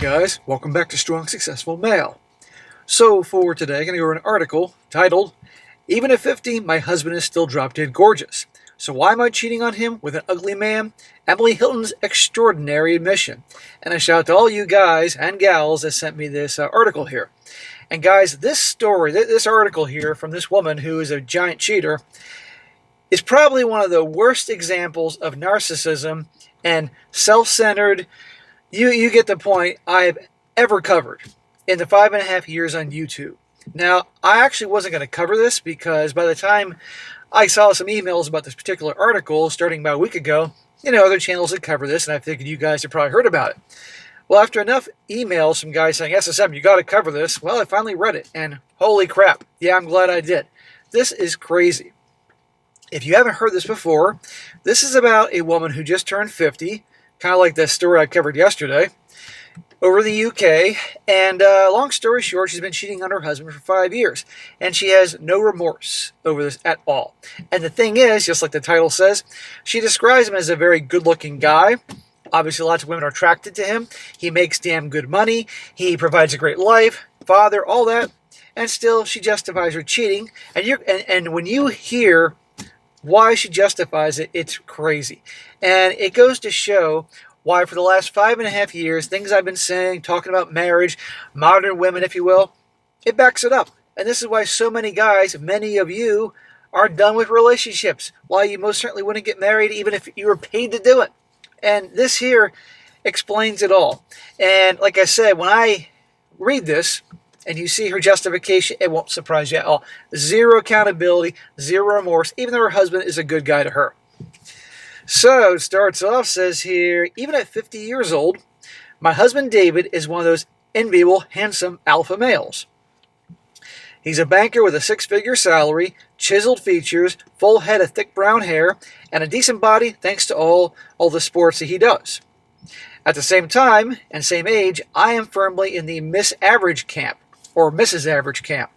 guys? Welcome back to Strong Successful Male. So for today, I'm going to go over an article titled, Even at 50, My Husband is Still Drop Dead Gorgeous. So why am I cheating on him with an ugly man? Emily Hilton's extraordinary admission. And a shout out to all you guys and gals that sent me this article here. And guys, this story, this article here from this woman who is a giant cheater is probably one of the worst examples of narcissism and self-centered, you get the point, I've ever covered in the 5.5 years on YouTube. Now, I actually wasn't going to cover this because by the time I saw some emails about this particular article starting about a week ago, other channels had covered this, and I figured you guys had probably heard about it. Well, after enough emails from guys saying, SSM, you got to cover this, well, I finally read it, and holy crap, yeah, I'm glad I did. This is crazy. If you haven't heard this before, this is about a woman who just turned 50, kind of like the story I covered yesterday, over the UK. And long story short, she's been cheating on her husband for 5 years. And she has no remorse over this at all. And the thing is, just like the title says, she describes him as a very good-looking guy. Obviously, lots of women are attracted to him. He makes damn good money. He provides a great life, father, all that. And still, she justifies her cheating. And when you hear why she justifies it, it's crazy. And it goes to show why for the last 5.5 years, things I've been saying, talking about marriage, modern women, if you will, it backs it up. And this is why so many guys, many of you, are done with relationships. Why you most certainly wouldn't get married even if you were paid to do it. And this here explains it all. And like I said, when I read this, and you see her justification, it won't surprise you at all. Zero accountability, zero remorse, even though her husband is a good guy to her. So it starts off, says here, even at 50 years old, my husband David is one of those enviable, handsome alpha males. He's a banker with a 6-figure salary, chiseled features, full head of thick brown hair, and a decent body thanks to all the sports that he does. At the same time, and same age, I am firmly in the Miss Average camp, or Mrs. Average camp.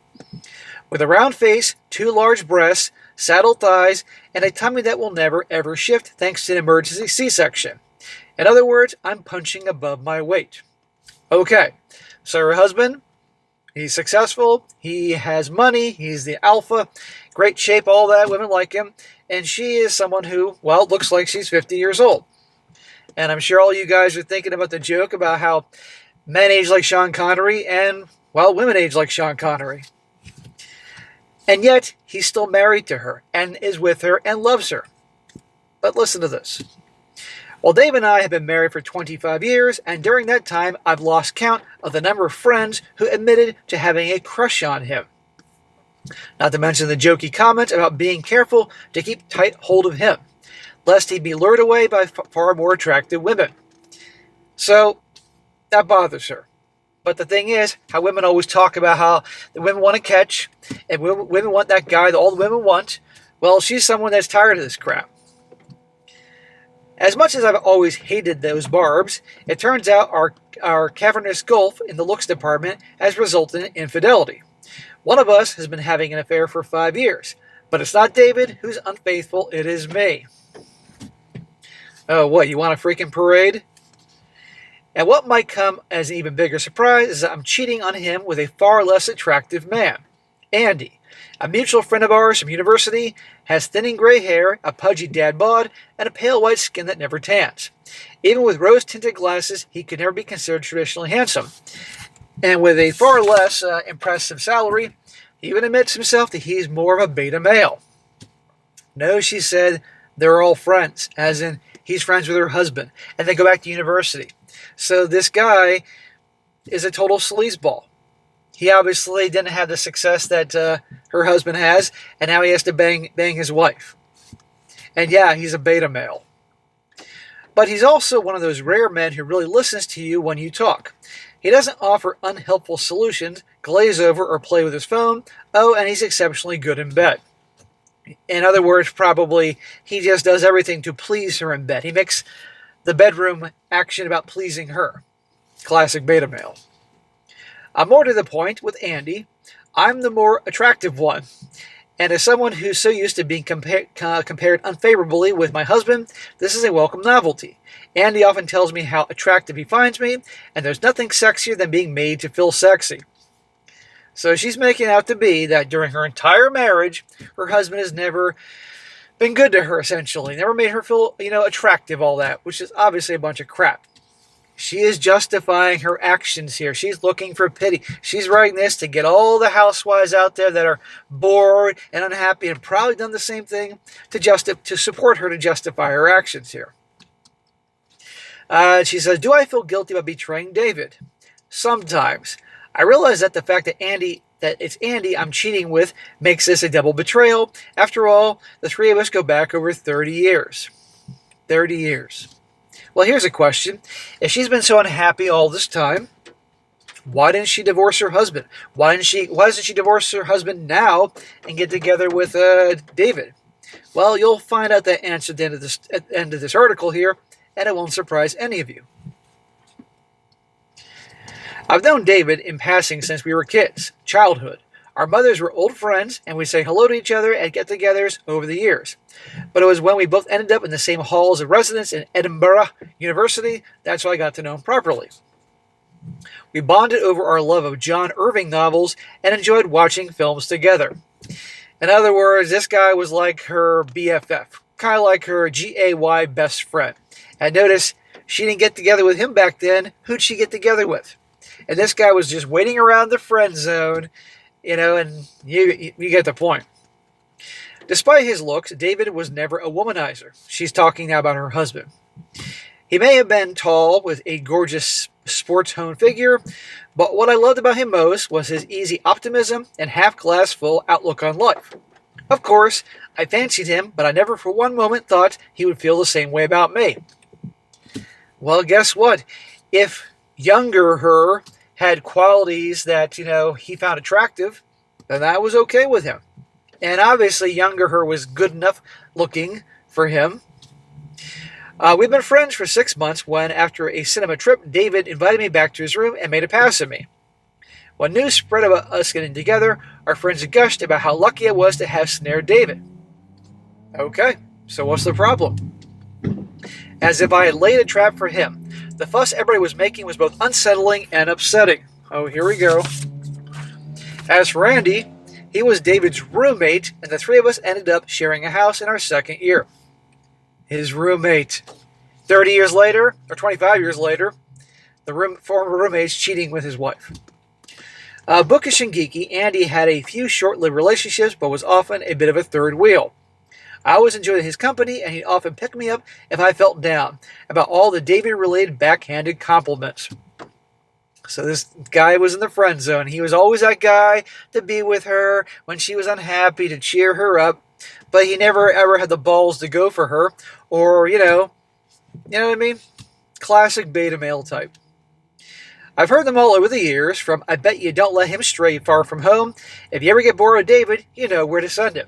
With a round face, 2 large breasts, saddled thighs, and a tummy that will never ever shift thanks to an emergency C-section. In other words, I'm punching above my weight. Okay, so her husband, he's successful, he has money, he's the alpha, great shape, all that, women like him, and she is someone who, well, looks like she's 50 years old. And I'm sure all you guys are thinking about the joke about how men age like Sean Connery and, well, women age like Sean Connery. And yet, he's still married to her and is with her and loves her. But listen to this. Well, Dave and I have been married for 25 years, and during that time, I've lost count of the number of friends who admitted to having a crush on him. Not to mention the jokey comments about being careful to keep tight hold of him, lest he be lured away by far more attractive women. So, that bothers her. But the thing is, how women always talk about how the women want to catch, and women want that guy that all the women want. Well, she's someone that's tired of this crap. As much as I've always hated those barbs, it turns out our cavernous gulf in the looks department has resulted in infidelity. One of us has been having an affair for 5 years, but it's not David who's unfaithful, it is me. Oh, what, you want a freaking parade? And what might come as an even bigger surprise is that I'm cheating on him with a far less attractive man. Andy, a mutual friend of ours from university, has thinning gray hair, a pudgy dad bod, and a pale white skin that never tans. Even with rose-tinted glasses, he could never be considered traditionally handsome. And with a far less impressive salary, he even admits himself that he's more of a beta male. No, she said, they're all friends, as in he's friends with her husband, and they go back to university. So this guy is a total sleazeball. He obviously didn't have the success that her husband has, and now he has to bang his wife. And yeah, he's a beta male. But he's also one of those rare men who really listens to you when you talk. He doesn't offer unhelpful solutions, glaze over, or play with his phone. Oh, and he's exceptionally good in bed. In other words, probably, he just does everything to please her in bed. He makes the bedroom action about pleasing her. Classic beta male. More to the point, with Andy, I'm the more attractive one. And as someone who's so used to being compared unfavorably with my husband, this is a welcome novelty. Andy often tells me how attractive he finds me, and there's nothing sexier than being made to feel sexy. So she's making out to be that during her entire marriage, her husband has never been good to her, essentially. Never made her feel, attractive, all that, which is obviously a bunch of crap. She is justifying her actions here. She's looking for pity. She's writing this to get all the housewives out there that are bored and unhappy and probably done the same thing to support her to justify her actions here. She says, do I feel guilty about betraying David? Sometimes. I realize that the fact that it's Andy I'm cheating with makes this a double betrayal. After all, the three of us go back over 30 years. 30 years. Well, here's a question. If she's been so unhappy all this time, why didn't she divorce her husband? Why doesn't she divorce her husband now and get together with David? Well, you'll find out that answer at the end of this article here, and it won't surprise any of you. I've known David in passing since we were kids, childhood. Our mothers were old friends, and we say hello to each other at get-togethers over the years. But it was when we both ended up in the same halls of residence in Edinburgh University, that's when I got to know him properly. We bonded over our love of John Irving novels and enjoyed watching films together. In other words, this guy was like her BFF, kind of like her GAY best friend. And notice, she didn't get together with him back then. Who'd she get together with? And this guy was just waiting around the friend zone, and you get the point. Despite his looks, David was never a womanizer. She's talking now about her husband. He may have been tall with a gorgeous sports-honed figure, but what I loved about him most was his easy optimism and half-glass-full outlook on life. Of course, I fancied him, but I never for one moment thought he would feel the same way about me. Well, guess what? If younger her had qualities that, he found attractive, then that was okay with him. And obviously, younger her was good enough looking for him. We've been friends for 6 months when, after a cinema trip, David invited me back to his room and made a pass at me. When news spread about us getting together, our friends gushed about how lucky I was to have snared David. Okay, so what's the problem? As if I had laid a trap for him. The fuss everybody was making was both unsettling and upsetting. Oh, here we go. As for Andy, he was David's roommate, and the three of us ended up sharing a house in our second year. His roommate. 30 years later, or 25 years later, the former roommate's cheating with his wife. Bookish and geeky, Andy had a few short-lived relationships, but was often a bit of a third wheel. I always enjoyed his company, and he'd often pick me up if I felt down about all the David-related backhanded compliments. So this guy was in the friend zone. He was always that guy to be with her when she was unhappy, to cheer her up, but he never ever had the balls to go for her, or, you know what I mean? Classic beta male type. I've heard them all over the years, from I bet you don't let him stray far from home. If you ever get bored of David, you know where to send him.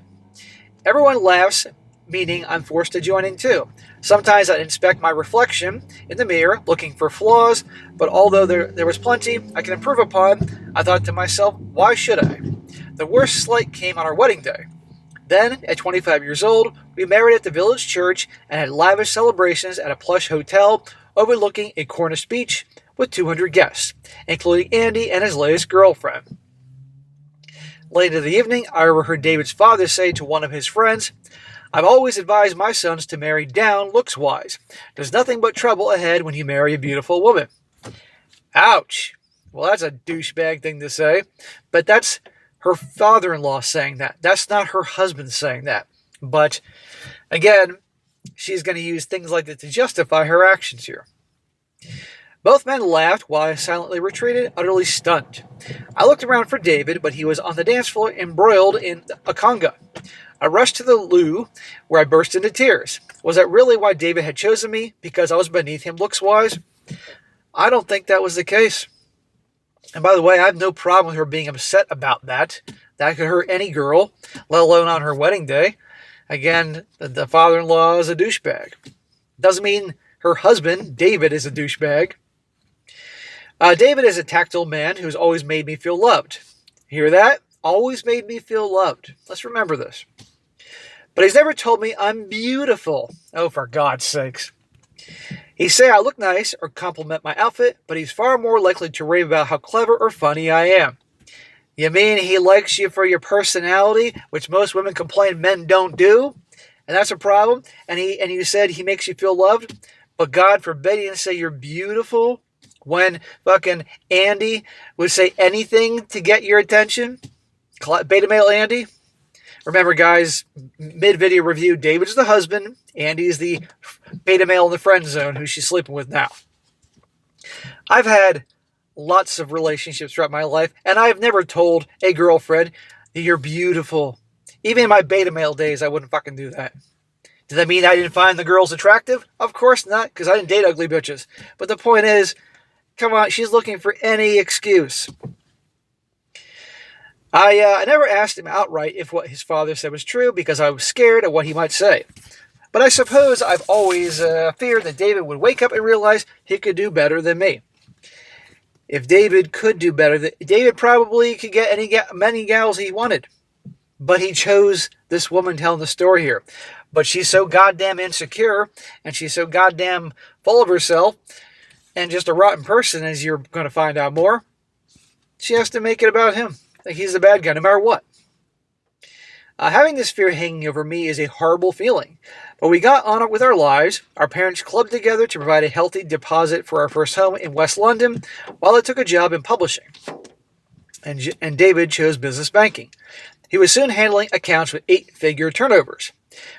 Everyone laughs, meaning I'm forced to join in too. Sometimes I inspect my reflection in the mirror, looking for flaws, but although there was plenty I can improve upon, I thought to myself, why should I? The worst slight came on our wedding day. Then, at 25 years old, we married at the village church and had lavish celebrations at a plush hotel overlooking a Cornish beach with 200 guests, including Andy and his latest girlfriend. Later in the evening, I overheard David's father say to one of his friends, I've always advised my sons to marry down looks-wise. There's nothing but trouble ahead when you marry a beautiful woman. Ouch. Well, that's a douchebag thing to say, but that's her father-in-law saying that. That's not her husband saying that. But, again, she's going to use things like that to justify her actions here. Both men laughed while I silently retreated, utterly stunned. I looked around for David, but he was on the dance floor embroiled in a conga. I rushed to the loo, where I burst into tears. Was that really why David had chosen me? Because I was beneath him looks-wise? I don't think that was the case. And by the way, I have no problem with her being upset about that. That could hurt any girl, let alone on her wedding day. Again, the father-in-law is a douchebag. Doesn't mean her husband, David, is a douchebag. David is a tactile man who's always made me feel loved. Hear that? always made me feel loved. Let's remember this. But he's never told me I'm beautiful. Oh, for God's sakes. He say I look nice or compliment my outfit, but he's far more likely to rave about how clever or funny I am. You mean he likes you for your personality, which most women complain men don't do? And that's a problem? And you said he makes you feel loved? But God forbid he didn't say you're beautiful when fucking Andy would say anything to get your attention? Beta male Andy? Remember, guys, mid-video review, David's the husband. Andy's the beta male in the friend zone who she's sleeping with now. I've had lots of relationships throughout my life, and I've never told a girlfriend, you're beautiful. Even in my beta male days, I wouldn't fucking do that. Did that mean I didn't find the girls attractive? Of course not, because I didn't date ugly bitches. But the point is, come on, she's looking for any excuse. I never asked him outright if what his father said was true because I was scared of what he might say. But I suppose I've always feared that David would wake up and realize he could do better than me. If David could do better, David probably could get many gals he wanted. But he chose this woman telling the story here. But she's so goddamn insecure, and she's so goddamn full of herself, and just a rotten person, as you're going to find out more. She has to make it about him. Like he's the bad guy, no matter what. Having this fear hanging over me is a horrible feeling. But we got on it with our lives. Our parents clubbed together to provide a healthy deposit for our first home in West London, while I took a job in publishing. And David chose business banking. He was soon handling accounts with 8-figure turnovers.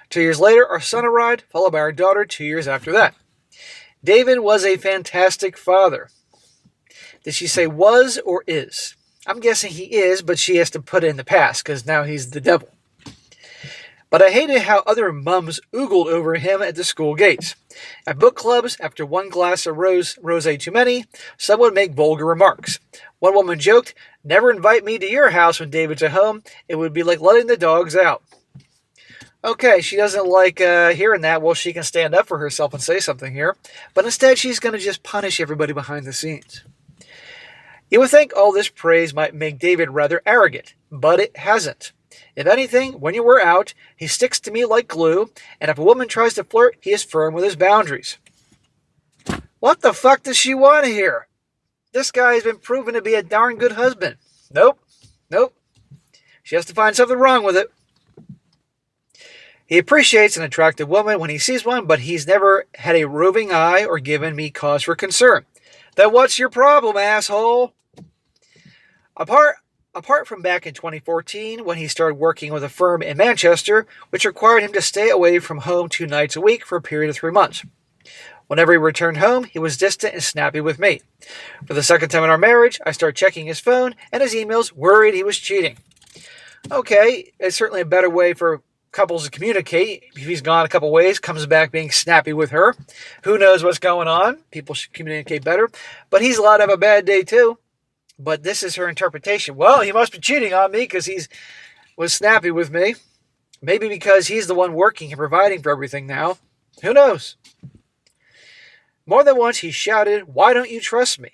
2 years later, our son arrived, followed by our daughter 2 years after that. David was a fantastic father. Did she say was or is? I'm guessing he is, but she has to put it in the past, because now he's the devil. But I hated how other mums oogled over him at the school gates. At book clubs, after one glass of rosé too many, some would make vulgar remarks. One woman joked, never invite me to your house when David's at home. It would be like letting the dogs out. Okay, she doesn't like hearing that. Well, she can stand up for herself and say something here. But instead, she's going to just punish everybody behind the scenes. You would think all this praise might make David rather arrogant, but it hasn't. If anything, when we're out, he sticks to me like glue, and if a woman tries to flirt, he is firm with his boundaries. What the fuck does she want to hear? This guy has been proven to be a darn good husband. Nope. She has to find something wrong with it. He appreciates an attractive woman when he sees one, but he's never had a roving eye or given me cause for concern. Then what's your problem, asshole? Apart from back in 2014, when he started working with a firm in Manchester, which required him to stay away from home 2 nights a week for a period of 3 months. Whenever he returned home, he was distant and snappy with me. For the second time in our marriage, I started checking his phone and his emails, worried he was cheating. Okay, it's certainly a better way for couples to communicate. If he's gone a couple ways, comes back being snappy with her. Who knows what's going on? People should communicate better. But he's allowed to have a bad day too. But this is her interpretation. Well, he must be cheating on me because he was snappy with me. Maybe because he's the one working and providing for everything now. Who knows? More than once he shouted, "Why don't you trust me?"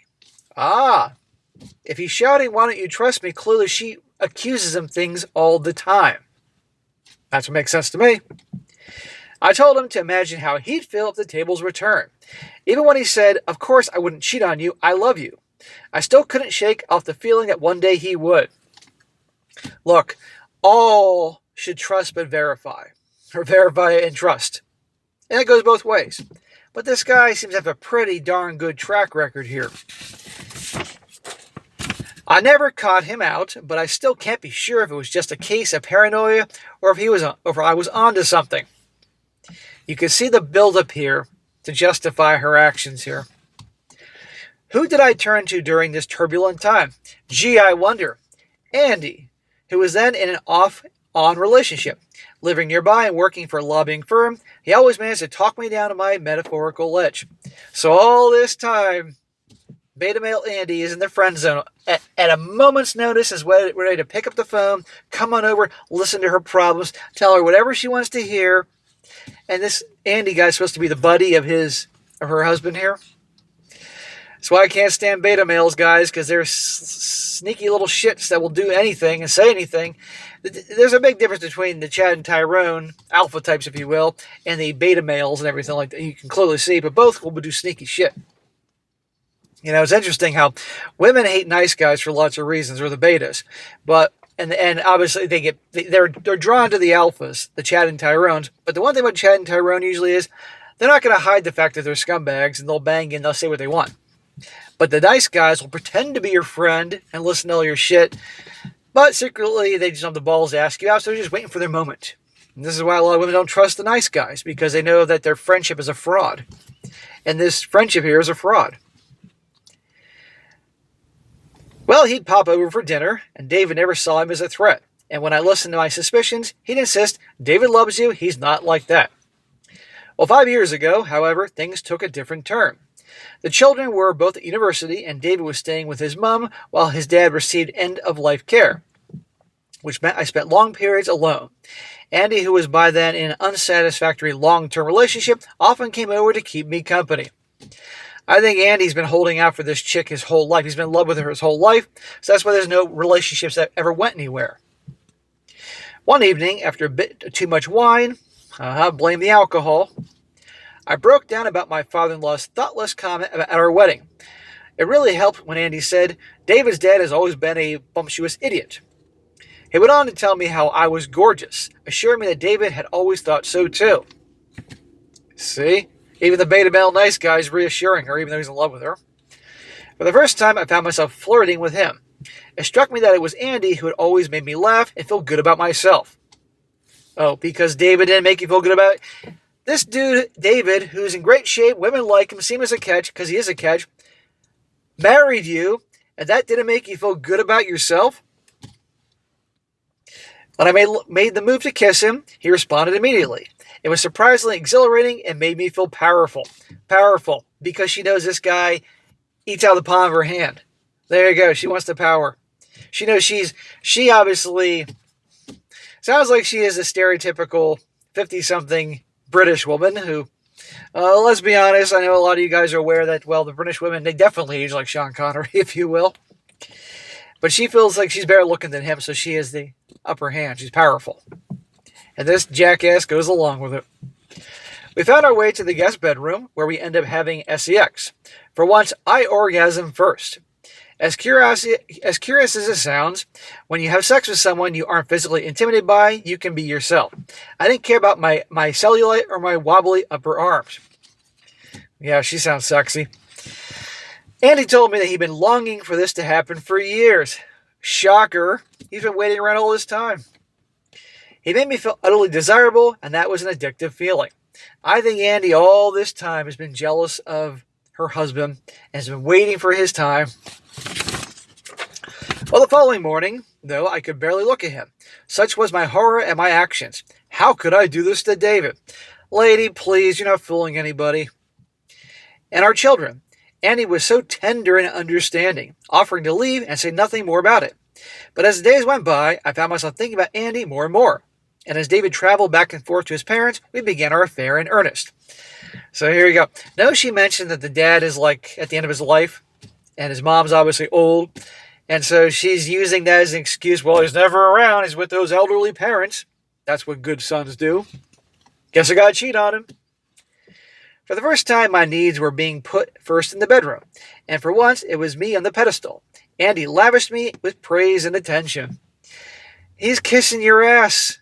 If he's shouting, "Why don't you trust me?" clearly she accuses him things all the time. That's what makes sense to me. I told him to imagine how he'd feel if the tables were turned. Even when he said, "Of course I wouldn't cheat on you, I love you," I still couldn't shake off the feeling that one day he would. Look, all should trust but verify. Or verify and trust. And it goes both ways. But this guy seems to have a pretty darn good track record here. I never caught him out, but I still can't be sure if it was just a case of paranoia or if I was onto something. You can see the buildup here to justify her actions here. Who did I turn to during this turbulent time? Gee, I wonder. Andy, who was then in an off-on relationship. Living nearby and working for a lobbying firm, he always managed to talk me down to my metaphorical ledge. So all this time, beta male Andy is in the friend zone. At a moment's notice is ready to pick up the phone, come on over, listen to her problems, tell her whatever she wants to hear. And this Andy guy is supposed to be the buddy of her husband here. That's why I can't stand beta males, guys, because they're sneaky little shits that will do anything and say anything. There's a big difference between the Chad and Tyrone, alpha types, if you will, and the beta males and everything like that. You can clearly see, but both will do sneaky shit. You know, it's interesting how women hate nice guys for lots of reasons, or the betas, but and obviously they're drawn to the alphas, the Chad and Tyrones. But the one thing about Chad and Tyrone usually is they're not going to hide the fact that they're scumbags, and they'll bang you and they'll say what they want. But the nice guys will pretend to be your friend and listen to all your shit, but secretly they just have the balls to ask you out, so they're just waiting for their moment. And this is why a lot of women don't trust the nice guys, because they know that their friendship is a fraud. And this friendship here is a fraud. Well, he'd pop over for dinner, and David never saw him as a threat. And when I listened to my suspicions, he'd insist, David loves you, he's not like that. Well, 5 years ago, however, things took a different turn. The children were both at university, and David was staying with his mom while his dad received end-of-life care, which meant I spent long periods alone. Andy, who was by then in an unsatisfactory long-term relationship, often came over to keep me company. I think Andy's been holding out for this chick his whole life. He's been in love with her his whole life, so that's why there's no relationships that ever went anywhere. One evening, after a bit too much wine, blame the alcohol, I broke down about my father-in-law's thoughtless comment at our wedding. It really helped when Andy said, David's dad has always been a bumptious idiot. He went on to tell me how I was gorgeous, assuring me that David had always thought so too. See? Even the beta male nice guy is reassuring her, even though he's in love with her. For the first time, I found myself flirting with him. It struck me that it was Andy who had always made me laugh and feel good about myself. Oh, because David didn't make you feel good about it? This dude, David, who's in great shape, women like him, see him as a catch, because he is a catch, married you, and that didn't make you feel good about yourself? When I made the move to kiss him, he responded immediately. It was surprisingly exhilarating and made me feel powerful. Powerful, because she knows this guy eats out of the palm of her hand. There you go, she wants the power. She knows she obviously sounds like she is a stereotypical 50-something British woman who, let's be honest, I know a lot of you guys are aware that, well, the British women, they definitely age like Sean Connery, if you will. But she feels like she's better looking than him, so she has the upper hand. She's powerful. And this jackass goes along with it. We found our way to the guest bedroom, where we end up having sex. For once, I orgasm first. As curious as it sounds, when you have sex with someone you aren't physically intimidated by, you can be yourself. I didn't care about my cellulite or my wobbly upper arms. Yeah, she sounds sexy. Andy told me that he'd been longing for this to happen for years. Shocker. He's been waiting around all this time. He made me feel utterly desirable, and that was an addictive feeling. I think Andy all this time has been jealous of her husband and has been waiting for his time. Well, the following morning, though, I could barely look at him. Such was my horror at my actions. How could I do this to David? Lady, please, you're not fooling anybody. And our children. Andy was so tender and understanding, offering to leave and say nothing more about it. But as the days went by, I found myself thinking about Andy more and more. And as David traveled back and forth to his parents, we began our affair in earnest. So here you go. Now she mentioned that the dad is like at the end of his life, and his mom's obviously old. And so she's using that as an excuse. Well, he's never around. He's with those elderly parents. That's what good sons do. Guess I gotta cheat on him. For the first time, my needs were being put first in the bedroom. And for once, it was me on the pedestal. Andy lavished me with praise and attention. He's kissing your ass.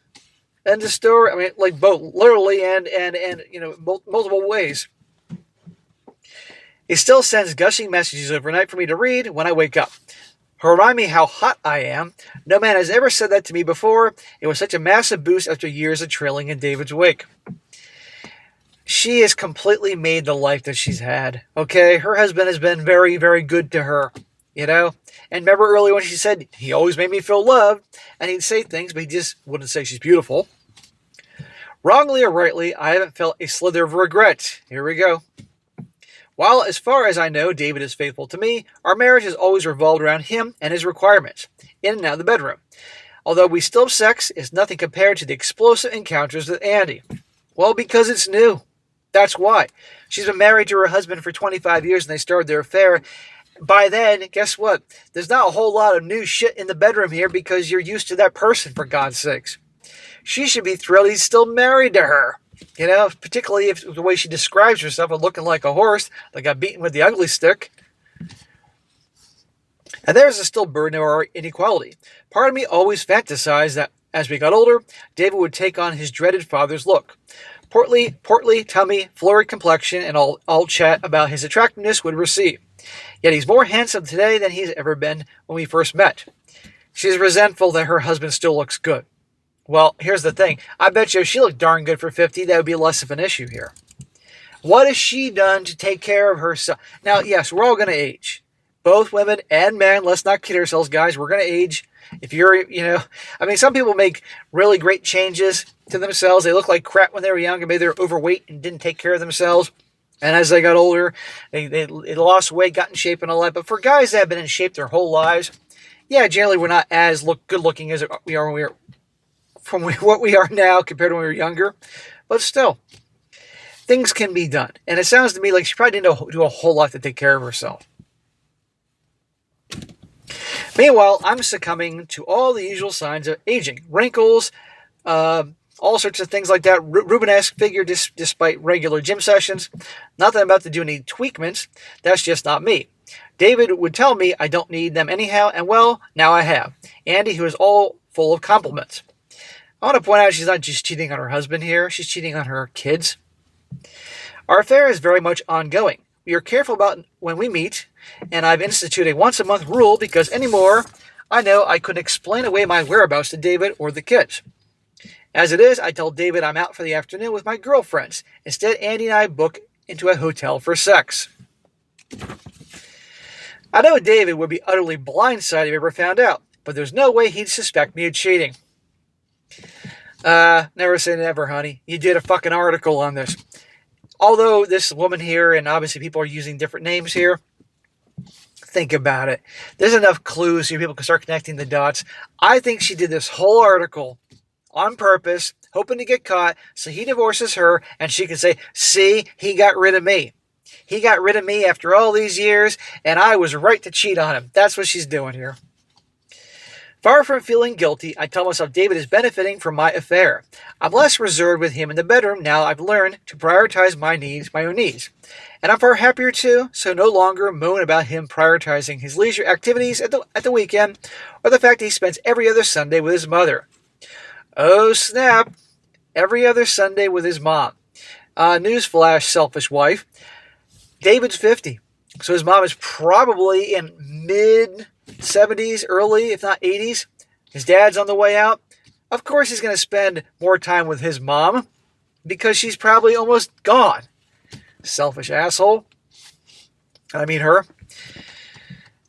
End of story. I mean, like both literally and you know, multiple ways. He still sends gushing messages overnight for me to read when I wake up. He'll remind me how hot I am. No man has ever said that to me before. It was such a massive boost after years of trailing in David's wake. She has completely made the life that she's had. Okay, her husband has been very, very good to her. You know? And remember earlier when she said, he always made me feel loved. And he'd say things, but he just wouldn't say she's beautiful. Wrongly or rightly, I haven't felt a slither of regret. Here we go. While, as far as I know, David is faithful to me, our marriage has always revolved around him and his requirements, in and out of the bedroom. Although we still have sex, it's nothing compared to the explosive encounters with Andy. Well, because it's new. That's why. She's been married to her husband for 25 years and they started their affair. By then, guess what? There's not a whole lot of new shit in the bedroom here because you're used to that person, for God's sakes. She should be thrilled he's still married to her. Particularly if the way she describes herself of looking like a horse that got beaten with the ugly stick. And there's a still burden of our inequality. Part of me always fantasized that as we got older, David would take on his dreaded father's look. Portly tummy, florid complexion, and all chat about his attractiveness would recede. Yet he's more handsome today than he's ever been when we first met. She's resentful that her husband still looks good. Well, here's the thing. I bet you if she looked darn good for 50, that would be less of an issue here. What has she done to take care of herself? Now, yes, we're all going to age. Both women and men. Let's not kid ourselves, guys. We're going to age. If you're, some people make really great changes to themselves. They look like crap when they were young, and maybe they're overweight and didn't take care of themselves. And as they got older, they lost weight, got in shape and all that. But for guys that have been in shape their whole lives, yeah, generally we're not as good looking as we are when we are from what we are now compared to when we were younger. But still, things can be done. And it sounds to me like she probably didn't do a whole lot to take care of herself. Meanwhile, I'm succumbing to all the usual signs of aging. Wrinkles, all sorts of things like that. Rubenesque figure despite regular gym sessions. Not that I'm about to do any tweakments. That's just not me. David would tell me I don't need them anyhow, and well, now I have. Andy, who is all full of compliments. I want to point out she's not just cheating on her husband here. She's cheating on her kids. Our affair is very much ongoing. We are careful about when we meet, and I've instituted a once-a-month rule because anymore, I know I couldn't explain away my whereabouts to David or the kids. As it is, I tell David I'm out for the afternoon with my girlfriends. Instead, Andy and I book into a hotel for sex. I know David would be utterly blindsided if he ever found out, but there's no way he'd suspect me of cheating. Never say never, honey. You did a fucking article on this. Although this woman here, and obviously people are using different names here, think about it. There's enough clues here people can start connecting the dots. I think she did this whole article on purpose, hoping to get caught, so he divorces her, and she can say, see, he got rid of me. He got rid of me after all these years, and I was right to cheat on him. That's what she's doing here. Far from feeling guilty, I tell myself David is benefiting from my affair. I'm less reserved with him in the bedroom now I've learned to prioritize my own needs. And I'm far happier too, so no longer moan about him prioritizing his leisure activities at the weekend, or the fact that he spends every other Sunday with his mother. Oh snap, every other Sunday with his mom. Newsflash, selfish wife. David's 50, so his mom is probably in mid-70s, early, if not 80s. His dad's on the way out. Of course he's going to spend more time with his mom because she's probably almost gone. Selfish asshole. I mean her.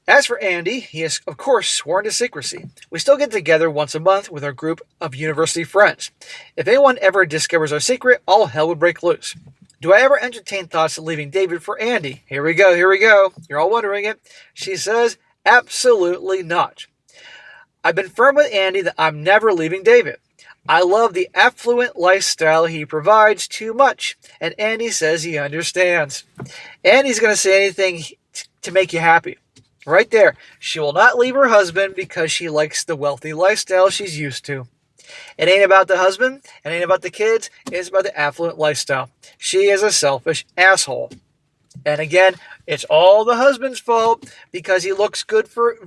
As for Andy, he is, of course, sworn to secrecy. We still get together once a month with our group of university friends. If anyone ever discovers our secret, all hell would break loose. Do I ever entertain thoughts of leaving David for Andy? Here we go. You're all wondering it. She says, absolutely not. I've been firm with Andy that I'm never leaving David. I love the affluent lifestyle he provides too much, and Andy says he understands. Andy's going to say anything to make you happy. Right there. She will not leave her husband because she likes the wealthy lifestyle she's used to. It ain't about the husband, it ain't about the kids, it's about the affluent lifestyle. She is a selfish asshole. And again, it's all the husband's fault because he looks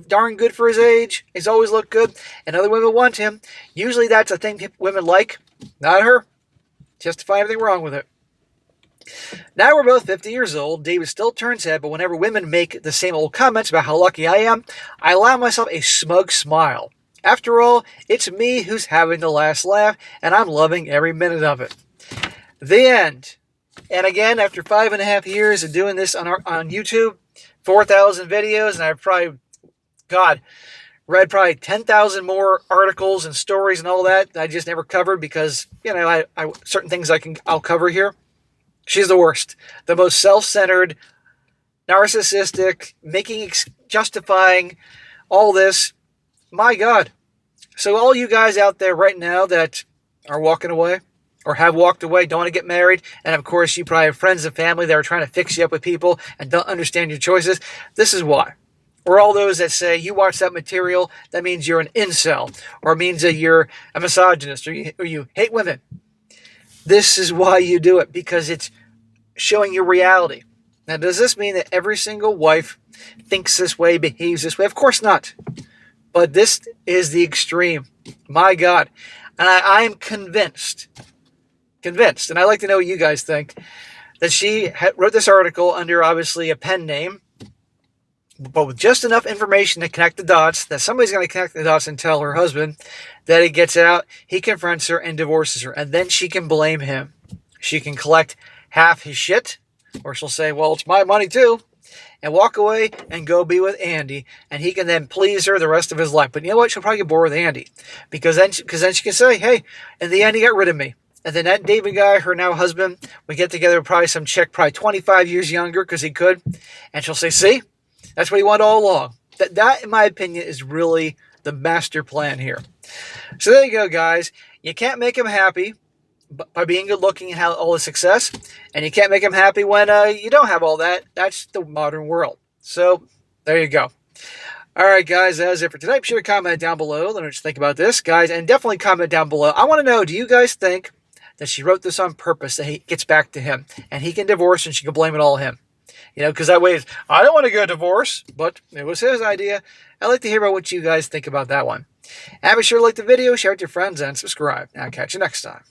darn good for his age. He's always looked good, and other women want him. Usually that's a thing women like, not her. Justify everything wrong with it. Now we're both 50 years old. David still turns head, but whenever women make the same old comments about how lucky I am, I allow myself a smug smile. After all, it's me who's having the last laugh, and I'm loving every minute of it. The end. And again, after 5.5 years of doing this on YouTube, 4,000 videos, and I've probably, read probably 10,000 more articles and stories and all that I just never covered because, I certain things I'll cover here. She's the worst. The most self-centered, narcissistic, justifying all this. My God. So all you guys out there right now that are walking away, or have walked away, don't want to get married, and of course you probably have friends and family that are trying to fix you up with people and don't understand your choices. This is why. Or all those that say you watch that material, that means you're an incel, or it means that you're a misogynist, or you hate women. This is why you do it, because it's showing you reality. Now, does this mean that every single wife thinks this way, behaves this way? Of course not. But this is the extreme. My God. And I am convinced, and I'd like to know what you guys think, that she wrote this article under, obviously, a pen name, but with just enough information to connect the dots, that somebody's going to connect the dots and tell her husband that it gets out, he confronts her and divorces her, and then she can blame him. She can collect half his shit, or she'll say, well, it's my money too, and walk away and go be with Andy, and he can then please her the rest of his life. But you know what? She'll probably get bored with Andy, because then she can say, hey, in the end, he got rid of me. And then that David guy, her now husband, we get together with probably some chick, probably 25 years younger, because he could, and she'll say, see? That's what he wanted all along. That, in my opinion, is really the master plan here. So there you go, guys. You can't make him happy by being good looking and have all the success, and you can't make him happy when you don't have all that. That's the modern world. So there you go. All right, guys, that is it for today. Be sure to comment down below. Let me know what you think about this, guys, and definitely comment down below. I want to know, do you guys think that she wrote this on purpose, that he gets back to him, and he can divorce and she can blame it all on him? You know, because that way, I don't want to get a divorce, but it was his idea. I'd like to hear about what you guys think about that one. And be sure to like the video, share it with your friends, and subscribe. I'll catch you next time.